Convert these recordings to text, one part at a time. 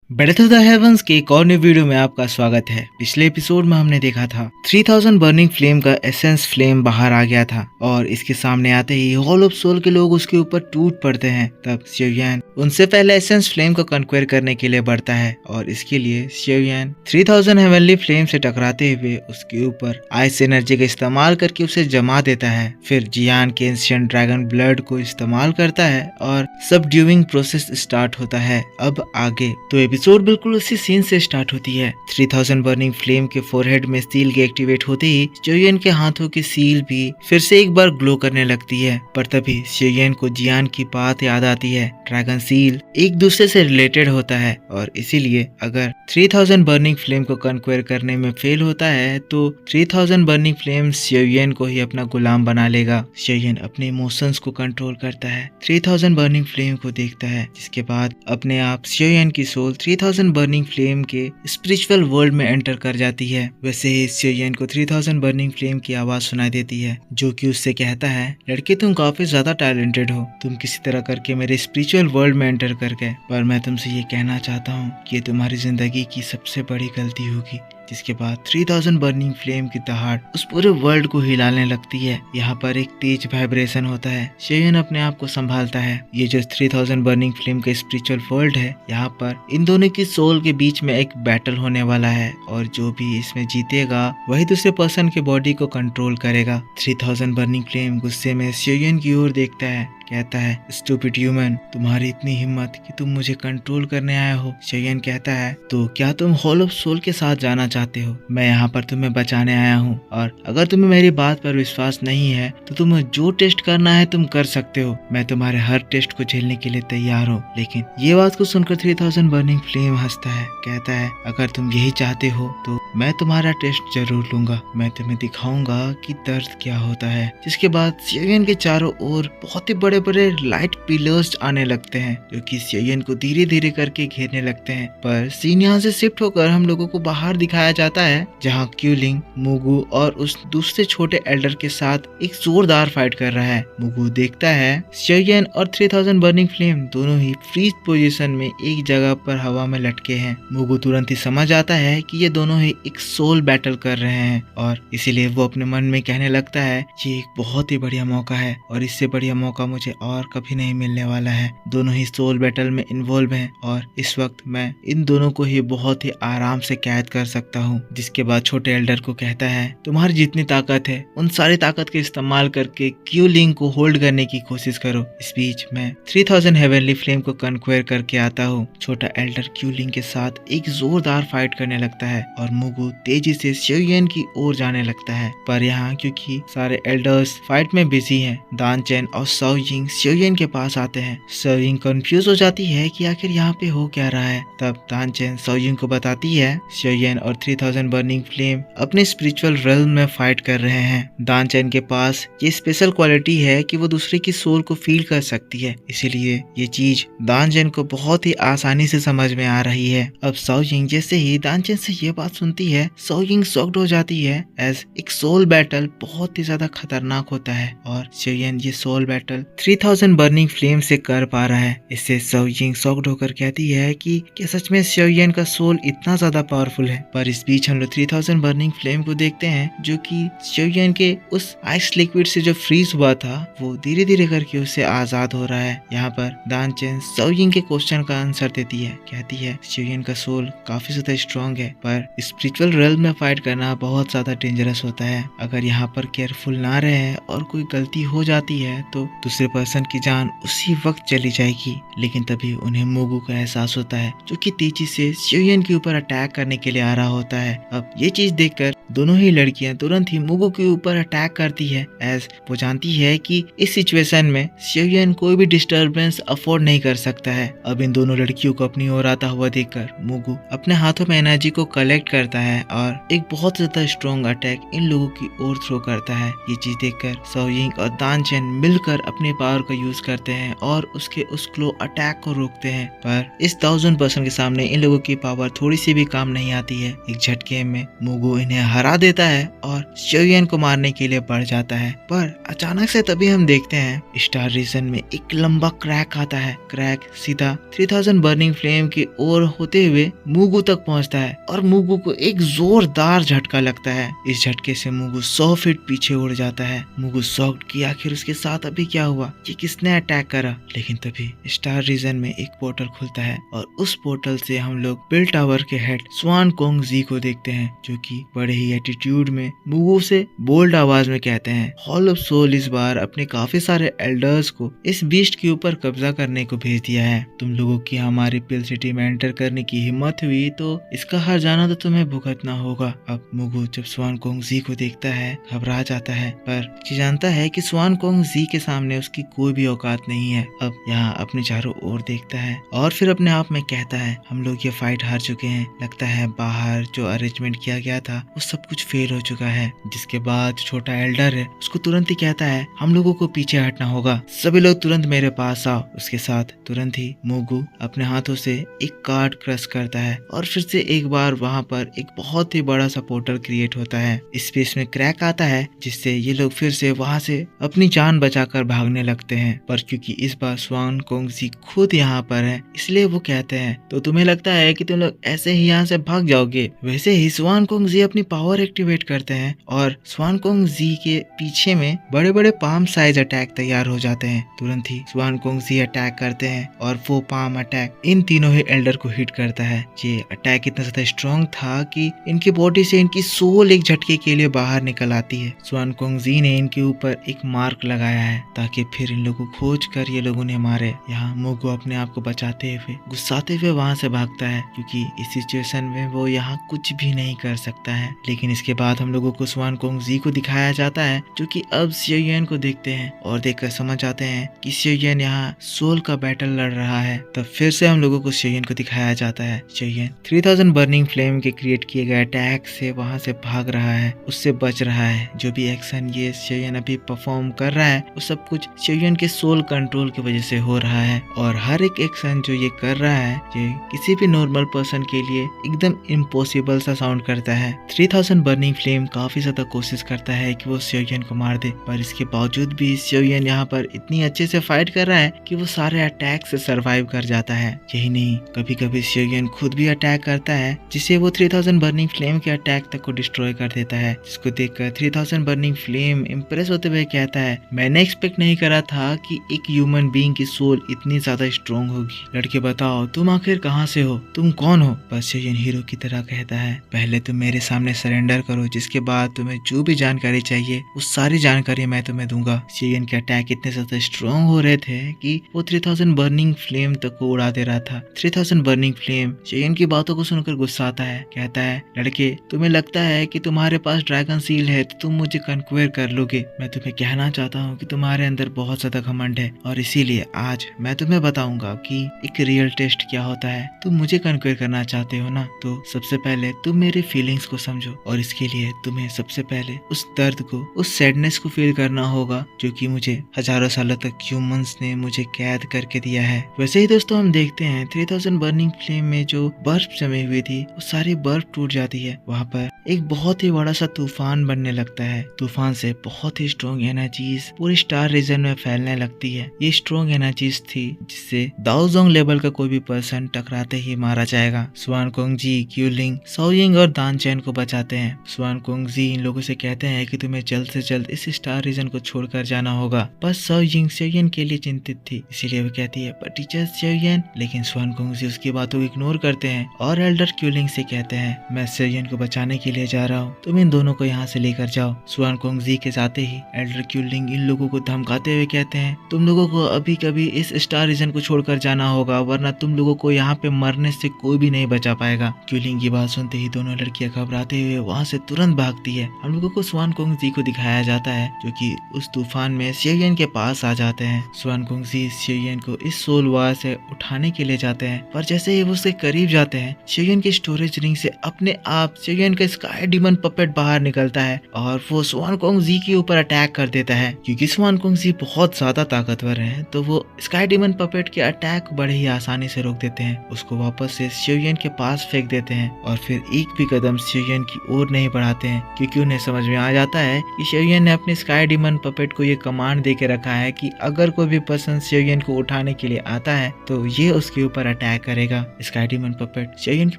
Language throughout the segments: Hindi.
ब्रेथ ऑफ द हेवंस के एक और न्यू वीडियो में आपका स्वागत है। पिछले एपिसोड में हमने देखा था 3000 बर्निंग फ्लेम का एसेंस फ्लेम बाहर आ गया था और इसके सामने आते ही हॉल ऑफ सोल के लोग उसके ऊपर टूट पड़ते हैं। तब शिवयान उनसे पहले एसेंस फ्लेम को कन्क्वेयर करने के लिए बढ़ता है और इसके लिए शिवयान 3000 हेवनली फ्लेम से टकराते हुए उसके ऊपर आइस एनर्जी का इस्तेमाल करके उसे जमा देता है। फिर जियान के एंशिएंट ड्रैगन ब्लड को इस्तेमाल करता है और सबड्यूइंग प्रोसेस स्टार्ट होता है। अब आगे तो एपिसोड बिल्कुल उसी सीन से स्टार्ट होती है। 3000 बर्निंग फ्लेम के फोरहेड में सील के एक्टिवेट होते ही शिवयान के हाथों की सील भी फिर से एक बार ग्लो करने लगती है। पर तभी शिवयान को जियान की बात याद आती है। ड्रैगन सील एक दूसरे से रिलेटेड होता है और इसीलिए अगर 3000 बर्निंग फ्लेम को कन्क्वेयर करने में फेल होता है तो 3000 बर्निंग फ्लेम शिवयान को ही अपना गुलाम बना लेगा। शिवयान अपने इमोशंस को कंट्रोल करता है, 3000 बर्निंग फ्लेम को देखता है, जिसके बाद अपने आप शिवयान की सोल 3000 बर्निंग फ्लेम के स्पिरिचुअल वर्ल्ड में एंटर कर जाती है। वैसे ही शिवयान को 3000 बर्निंग फ्लेम की आवाज सुनाई देती है जो कि उससे कहता है, लड़के तुम काफी ज्यादा टैलेंटेड हो, तुम किसी तरह करके मेरे स्पिरिचुअल वर्ल्ड में एंटर कर गए, पर मैं तुमसे ये कहना चाहता हूँ कि ये तुम्हारी जिंदगी की सबसे बड़ी गलती होगी। जिसके बाद 3000 बर्निंग फ्लेम की दहाड़ उस पूरे वर्ल्ड को हिलाने लगती है। यहाँ पर एक तेज वाइब्रेशन होता है। शिवयान अपने आप को संभालता है। ये जो 3000 बर्निंग फ्लेम का स्पिरिचुअल वर्ल्ड है, यहाँ पर इन दोनों की सोल के बीच में एक बैटल होने वाला है और जो भी इसमें जीतेगा वही दूसरे पर्सन के बॉडी को कंट्रोल करेगा। 3000 बर्निंग फ्लेम गुस्से में शिवयान की ओर देखता है, कहता है, स्टूपिड ह्यूमन, तुम्हारी इतनी हिम्मत कि तुम मुझे कंट्रोल करने आए हो। शिवयान कहता है, तो क्या तुम हॉल ऑफ सोल के साथ जाना चाहते हो? मैं यहाँ पर तुम्हें बचाने आया हूँ और अगर तुम्हें मेरी बात पर विश्वास नहीं है तो तुम्हें जो टेस्ट करना है तुम कर सकते हो। मैं तुम्हारे हर टेस्ट को झेलने के लिए तैयार हूँ। लेकिन ये बात को सुनकर 3000 बर्निंग फ्लेम हंसता है, कहता है, अगर तुम यही चाहते हो तो मैं तुम्हारा टेस्ट जरूर लूंगा। मैं तुम्हें दिखाऊंगा कि दर्द क्या होता है। जिसके बाद शिवयान के चारों ओर बहुत ही बड़े लाइट पिलर्स आने लगते हैं जो कि शिवयान को धीरे धीरे करके घेरने लगते हैं। पर सीन यहाँ से शिफ्ट होकर हम लोगों को बाहर दिखाया जाता है जहाँ क्यूलिंग मुगु और उस दूसरे छोटे एल्डर के साथ एक जोरदार फाइट कर रहा है। मुगु देखता है शिवयान और 3000 बर्निंग फ्लेम दोनों ही फ्रीज पोजीशन में एक जगह पर हवा में लटके हैं। मुगु तुरंत ही समझ आता है कि ये दोनों ही एक सोल बैटल कर रहे हैं और इसीलिए वो अपने मन में कहने लगता है, ये एक बहुत ही बढ़िया मौका है और इससे बढ़िया मौका मुझे और कभी नहीं मिलने वाला है। दोनों ही सोल बैटल में इन्वॉल्व हैं और इस वक्त मैं इन दोनों को ही बहुत ही आराम से कैद कर सकता हूँ। जिसके बाद छोटे एल्डर को कहता है, तुम्हारी जितनी ताकत है उन सारी ताकत का इस्तेमाल करके क्यूलिंग को होल्ड करने की कोशिश करो। इस बीच मैं 3000 हेवनली फ्लेम को कन्क्वेयर करके आता हूँ। छोटा एल्डर क्यूलिंग के साथ एक जोरदार फाइट करने लगता है और मुगु तेजी से शिवयान की ओर जाने लगता है। पर यहाँ क्योंकि सारे एल्डर्स फाइट में बिजी हैं, दानचेन और शाओयिंग शिवयान के पास आते हैं। शाओयिंग कंफ्यूज हो जाती है कि आखिर यहाँ पे हो क्या रहा है। तब दानचेन शाओयिंग को बताती है, शिवयान और 3000 बर्निंग फ्लेम अपने स्पिरिचुअल रेल्म में फाइट कर रहे हैं। दानचेन के पास ये स्पेशल क्वालिटी है कि वो दूसरे की सोल को फील कर सकती है, इसीलिए ये चीज दानचेन को बहुत ही आसानी से समझ में आ रही है। अब शाओयिंग जैसे ही दानचेन से ये बात सुनती है, शाओयिंग शॉक्ड हो जाती है एज एक सोल बैटल बहुत ही ज्यादा खतरनाक होता है और शिवयान ये सोल बैटल 3000 बर्निंग फ्लेम से कर पा रहा है। इससे शाओयिंग शॉक्ड होकर कहती है कि क्या सच में शिवयान का सोल इतना ज्यादा पावरफुल है। पर इस बीच हम लोग 3000 बर्निंग फ्लेम को देखते हैं जो कि शिवयान के उस आइस लिक्विड से जो फ्रीज हुआ था वो धीरे धीरे करके उससे आजाद हो रहा है। यहाँ पर दानचेन शाओयिंग के क्वेश्चन का आंसर देती है, कहती है, शिवयान का सोल काफी ज्यादा स्ट्रॉन्ग है पर स्पिरिचुअल रेल्म में फाइट करना बहुत ज्यादा डेंजरस होता है। अगर यहाँ पर केयरफुल ना रहे और कोई गलती हो जाती है तो दूसरे पर्सन की जान उसी वक्त चली जाएगी। लेकिन तभी उन्हें मुगु का एहसास होता है जो कि तेजी से शिवयान के ऊपर अटैक करने के लिए आ रहा होता है। अब ये चीज देखकर दोनों ही लड़कियां तुरंत ही मुगु के ऊपर अटैक करती है एज वो जानती है कि इस सिचुएशन में शिवयान कोई भी डिस्टरबेंस अफोर्ड नहीं कर सकता है। अब इन दोनों लड़कियों को अपनी ओर आता हुआ देखकर मुगु अपने हाथों में एनर्जी को कलेक्ट करता है और एक बहुत ज्यादा स्ट्रॉन्ग अटैक इन लोगों की ओर थ्रो करता है। ये चीज देखकर शाओयिंग और दानचेन मिलकर अपने पावर का यूज करते हैं और उसके उस क्लो अटैक को रोकते हैं। पर इस 1000 पर्सन के सामने इन लोगों की पावर थोड़ी सी भी काम नहीं आती है। एक झटके में मुगु इन्हें हरा देता है और शिवयन को मारने के लिए बढ़ जाता है। पर अचानक से तभी हम देखते हैं स्टार रीजन में एक लंबा क्रैक आता है। क्रैक सीधा 3000 बर्निंग फ्लेम की ओर होते हुए मुगु तक पहुंचता है और मुगु को एक जोरदार झटका लगता है। इस झटके से मुगु 100 फीट पीछे उड़ जाता है। मुगु शॉक्ड कि आखिर उसके साथ अभी क्या हुआ, कि किसने अटैक करा। लेकिन तभी स्टार रीजन में एक पोर्टल खुलता है और उस पोर्टल से हम लोग बेल टावर के हेड स्वान कोंग जी को देखते हैं, जो कि बड़े ही एटीट्यूड में मुगु से बोल्ड आवाज में कहते हैं, हॉल ऑफ सोल इस बार अपने काफी सारे एल्डर्स को इस बीस्ट के ऊपर कब्जा करने को भेज दिया है। तुम लोगों की हमारी पिल सिटी में एंटर करने की हिम्मत हुई तो इसका हर जाना तो तुम्हें भुगतना होगा। अब मुगु जब स्वान कोंग जी को देखता है घबरा जाता है, पर जानता है कि स्वान कोंग जी के सामने उसकी कोई भी औकात नहीं है। अब यहाँ अपने चारों ओर देखता है और फिर अपने आप में कहता है, हम लोग ये फाइट हार चुके हैं। लगता है बाहर जो अरेंजमेंट किया गया था वो सब कुछ फेल हो चुका है। जिसके बाद छोटा एल्डर है उसको तुरंत ही कहता है, हम लोगों को पीछे हटना होगा, सभी लोग तुरंत मेरे पास आओ। उसके साथ तुरंत ही मुगु अपने हाथों से एक कार्ड क्रश करता है और फिर से एक बार वहाँ पर एक बहुत ही बड़ा सा पोर्टल क्रिएट होता है। स्पेस में क्रैक आता है जिससे ये लोग फिर से वहाँ से अपनी जान बचाकर भागने लगते हैं। पर क्योंकि इस बार स्वान कोंग जी खुद यहाँ पर है इसलिए वो कहते हैं, तो तुम्हें लगता है कि तुम लोग ऐसे ही यहाँ से भाग जाओगे। वैसे ही स्वान कोंग जी अपनी पावर एक्टिवेट करते हैं और स्वान कोंग जी के पीछे में बड़े बड़े पाम साइज अटैक तैयार हो जाते हैं। तुरंत ही स्वान कोंग जी अटैक करते हैं और वो पाम अटैक इन तीनों ही एल्डर को हिट करता है। ये अटैक इतना ज्यादा स्ट्रॉन्ग था कि इनकी बॉडी से इनकी सोल एक झटके के लिए बाहर निकल आती है। स्वान कोंग जी ने इनके ऊपर एक मार्क लगाया है ताकि फिर इन लोगों को खोज कर ये लोग उन्हें मारे। यहाँ मुगु अपने आप को बचाते हुए गुस्साते हुए वहाँ से भागता है क्योंकि इस सिचुएशन में वो यहाँ कुछ भी नहीं कर सकता है। लेकिन इसके बाद हम लोगों को स्वान कोंग जी को दिखाया जाता है जो कि अब शिवयन को देखते हैं और देखकर समझ आते हैं कि शिवयन यहाँ सोल का बैटल लड़ रहा है। तब फिर से हम लोगों को शिवयन को दिखाया जाता है। शिवयन 3000 बर्निंग फ्लेम के क्रिएट किए गए अटैक से वहाँ से भाग रहा है, उससे बच रहा है। जो भी एक्शन ये शिवयन अभी परफॉर्म कर रहा है वो सब कुछ शिवयन के सोल कंट्रोल की वजह से हो रहा है और हर एक एक्शन जो ये कर रहा है ये किसी भी नॉर्मल पर्सन के लिए एकदम इम्पॉसिबल सा साउंड करता है। 3000 बर्निंग फ्लेम काफी ज्यादा कोशिश करता है कि वो शिवयन को मार दे, पर इसके बावजूद भी शिवयन यहाँ पर इतनी अच्छे से फाइट कर रहा है कि वो सारे अटैक से सरवाइव कर जाता है। यही नहीं, कभी कभी शिवयन खुद भी अटैक करता है जिसे वो 3000 बर्निंग फ्लेम के अटैक तक को डिस्ट्रॉय कर देता है। जिसको देखकर 3000 बर्निंग फ्लेम इम्प्रेस होते हुए कहता है, मैंने एक्सपेक्ट नहीं करा था कि एक ह्यूमन बीइंग की सोल इतनी ज्यादा स्ट्रॉन्ग होगी। लड़के बताओ तुम आखिर कहाँ से हो, तुम कौन हो? बस शिवयन हीरो की तरह कहता है, पहले तुम मेरे सामने सरेंडर करो, जिसके बाद तुम्हें जो भी जानकारी चाहिए वो सारी जानकारी मैं तुम्हें दूंगा। शिवयन के अटैक इतने ज्यादा स्ट्रॉन्ग हो रहे थे कि वो 3000 बर्निंग फ्लेम तक को उड़ा दे रहा था। 3000 बर्निंग फ्लेम शिवयन की बातों को सुनकर गुस्साता है, कहता है, लड़के तुम्हें लगता है कि तुम्हारे पास ड्रैगन सील है तो तुम मुझे कन्क्वेयर कर लोगे। मैं तुम्हें कहना चाहता हूँ कि तुम्हारे अंदर बहुत ज्यादा घमंड है और इसीलिए आज मैं तुम्हें बताऊंगा कि एक रियल टेस्ट क्या होता है। तुम मुझे कन्क्वेयर करना चाहते हो ना, तो सबसे पहले तुम मेरे फीलिंग्स को समझो और इसके लिए तुम्हें सबसे पहले उस दर्द को, उस सैडनेस को फील करना होगा जो कि मुझे हजारों सालों तक ह्यूमंस ने मुझे कैद करके दिया है। वैसे ही दोस्तों हम देखते हैं 3000 बर्निंग फ्लेम में जो बर्फ जमी हुई थी वो सारी बर्फ टूट जाती है। वहाँ पर एक बहुत ही बड़ा सा तूफान बनने लगता है। तूफान से बहुत ही स्ट्रॉन्ग एनर्जीज पूरे स्टार रीजन में फैलने लगती है। ये स्ट्रॉन्ग एनर्जीज थी जिससे दाओजोंग लेवल का कोई भी पर्सन टकराते ही मारा जाएगा। स्वान कोंग जी क्यूलिंग, साओयिंग और दानचैन को बचाते हैं। स्वान कोंग जी इन लोगों से कहते हैं कि तुम्हें जल्द से जल्द इस स्टार रीजन को छोड़कर जाना होगा। बस साओयिंग शिवयन के लिए चिंतित थी, इसीलिए वो कहती है, पर टीचर शिवयन। लेकिन स्वान कोंग जी उसकी बातों को इग्नोर करते हैं और एल्डर क्यूलिंग से कहते हैं, मैं शिवयन को बचाने के लिए जा रहा हूँ, तुम इन दोनों को यहाँ से लेकर जाओ। स्वान कोंग जी के जाते ही एल्डर क्यूलिंग इन लोगों को धमकाते हुए कहते हैं, तुम लोगों को अभी कभी इस स्टार रीजन को छोड़कर जाना होगा, वरना तुम लोगों को यहाँ पे मरने से कोई भी नहीं बचा पाएगा। क्यूलिंग की बात सुनते ही दोनों लड़कियां घबराते हुए वहाँ से तुरंत भागती है। हम लोगों को स्वान कोंग जी को दिखाया जाता है जो कि उस तूफान में शिवयन के पास आ जाते हैं। स्वान कोंग जी शिवयन को इस सोल वार से उठाने के लिए जाते हैं, पर जैसे ही वो उसके करीब जाते हैं शिवयन की स्टोरेज रिंग से अपने आप शिवयन का स्काई डीमन पपेट बाहर निकलता है और वो स्वानकोंग जी के ऊपर अटैक कर देता है। क्योंकि स्वानकोंग जी बहुत ज्यादा ताकतवर हैं, तो वो स्काई डीमन पपेट के अटैक बड़े ही आसानी से रोक देते हैं, उसको वापस से शिवयन के पास फेंक देते हैं और फिर एक भी कदम शिवयन की ओर नहीं बढ़ाते हैं। क्योंकि उन्हें समझ में आ जाता है कि शिवयन ने अपने स्काई डीमन पपेट को ये कमांड दे के रखा है कि अगर कोई भी पर्सन शिवयन को उठाने के लिए आता है तो ये उसके ऊपर अटैक करेगा। स्काई डीमन पपेट शिवयन के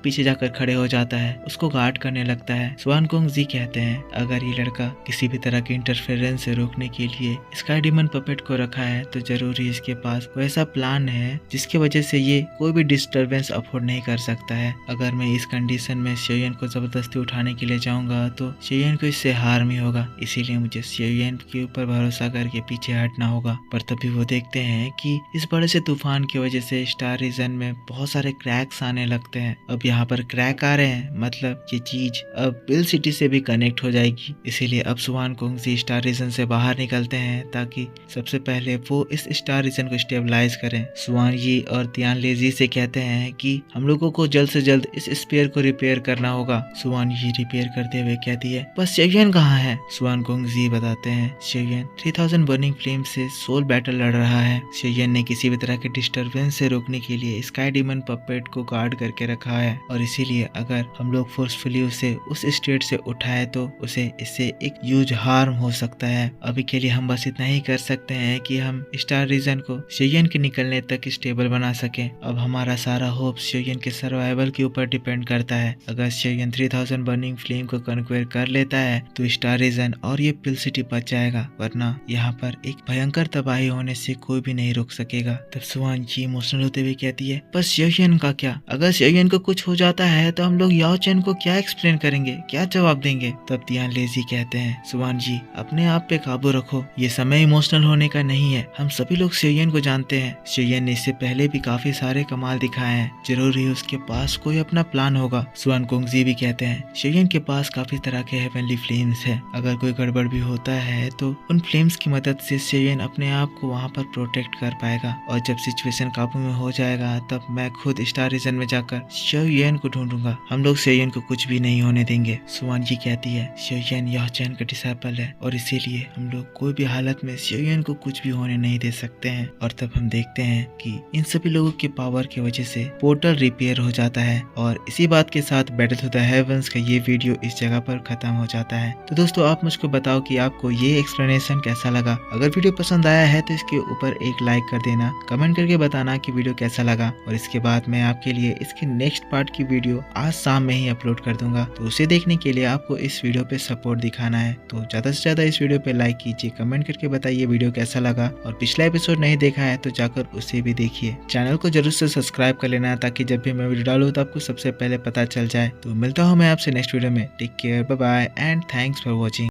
पीछे जाकर खड़े हो जाता है, उसको गार्ड करने लगता है। स्वानकोंग जी कहते हैं अगर ये लड़का किसी भी तरह के इंटरफेरेंस से रोकने के लिए स्काई डीमन पपेट को रखा है तो जरूरी इसके पास कोई ऐसा प्लान है जिसकी वजह से ये कोई भी डिस्टरबेंस अफोर्ड नहीं कर सकता है। अगर मैं इस कंडीशन में शिवयन को जबरदस्ती उठाने के लिए जाऊंगा तो शिवयन को इससे हार्म ही होगा, इसीलिए मुझे शिवयन के ऊपर भरोसा करके पीछे हटना होगा। पर तभी वो देखते हैं कि इस बड़े से तूफान की वजह से स्टार रीजन में बहुत सारे क्रैक्स आने लगते हैं। अब यहाँ पर क्रैक आ रहे हैं, मतलब ये चीज अब पिल सिटी से भी कनेक्ट हो जाएगी। इसीलिए अब स्वानकोंग जी स्टार रीजन से बाहर निकलते हैं ताकि सबसे पहले वो इस स्टार रीजन को स्टेबलाइज करें। स्वान जी और तियान लेजी से कहते हैं कि हम लोगों को जल्द से जल्द इस स्पेयर को रिपेयर करना होगा। स्वान जी रिपेयर करते हुए कहती है बस शिवयन कहाँ है। स्वानकोंग जी बताते हैं शिवयन 3000 बर्निंग फ्लेम से सोल बैटल लड़ रहा है। शिवयन ने किसी भी तरह के डिस्टरबेंस से रोकने के लिए स्काई डीमन पपेट को गार्ड करके रखा है और इसीलिए अगर हम लोग फोर्सफुली उसे उस स्टेट से उठाए तो उसे इससे एक ह्यूज हार्म हो सकता है। अभी के लिए हम बस इतना ही कर सकते हैं कि हम स्टार रीजन को शिवयन के निकलने तक स्टेबल बना सके। अब हमारा सारा होप शिवयन के सर्वाइवल के ऊपर डिपेंड करता है। अगर शिवयन 3000 बर्निंग फ्लेम को कन्क्वेयर कर लेता है तो स्टार रीजन और ये पिल सिटी बच जाएगा, वरना यहाँ पर एक भयंकर तबाही होने से कोई भी नहीं रोक सकेगा। तब स्वान जी इमोशनल होते हुए कहती है बस शिवयन का क्या, अगर शिवयन को कुछ हो जाता है तो हम लोग याओ चेन को क्या एक्सप्लेन करेंगे, क्या जवाब देंगे। तब तियान लेजी कहते हैं स्वान जी अपने आप पे काबू रखो, ये समय इमोशनल होने का नहीं है। हम सभी लोग शिवयन को जानते हैं, शिवयन ने इससे पहले भी काफी सारे कमाल दिखाए हैं, जरूरी है उसके पास कोई अपना प्लान होगा। स्वानकोंग जी भी कहते हैं शिवयन के पास काफी तरह के हेवनली फ्लेम्स है, अगर कोई गड़बड़ भी होता है तो उन फ्लेम्स की मदद से शिवयन अपने आप को वहाँ पर प्रोटेक्ट कर पाएगा और जब सिचुएशन काबू में हो जाएगा तब मैं खुद स्टार रीजन में जाकर शिवयन को ढूंढूंगा, हम लोग शिवयन को कुछ भी नहीं होने देंगे। स्वान जी कहती है शिवयन याओ चेन का डिसाइपल है और इसीलिए हम लोग कोई भी हालत में शिवयन को कुछ भी होने नहीं दे सकते हैं। और तब हम देखते हैं कि इन सभी लोगों की पावर की वजह से पोर्टल रिपेयर हो जाता है और इसी बात के साथ बैटल थ्रू द हेवंस का ये वीडियो इस जगह पर खत्म हो जाता है। तो दोस्तों आप मुझको बताओ कि आपको ये एक्सप्लेनेशन कैसा लगा। अगर वीडियो पसंद आया है तो इसके ऊपर एक लाइक कर देना, कमेंट करके बताना कि वीडियो कैसा लगा और इसके बाद मैं आपके लिए इसके नेक्स्ट पार्ट की वीडियो आज शाम में ही अपलोड कर दूंगा। तो उसे देखने के लिए आपको इस वीडियो पे सपोर्ट दिखाना है, तो ज्यादा से ज्यादा इस वीडियो पे लाइक कीजिए, कमेंट करके बताइए वीडियो कैसा लगा और पिछला एपिसोड नहीं देखा है तो जाकर उसे भी देखिए। चैनल को जरूर से सब्सक्राइब कर लेना ताकि जब भी मैं वीडियो डालूं तो आपको सबसे पहले पता चल जाए। तो मिलता हूँ मैं आपसे नेक्स्ट वीडियो में। Take care, bye bye and thanks for watching.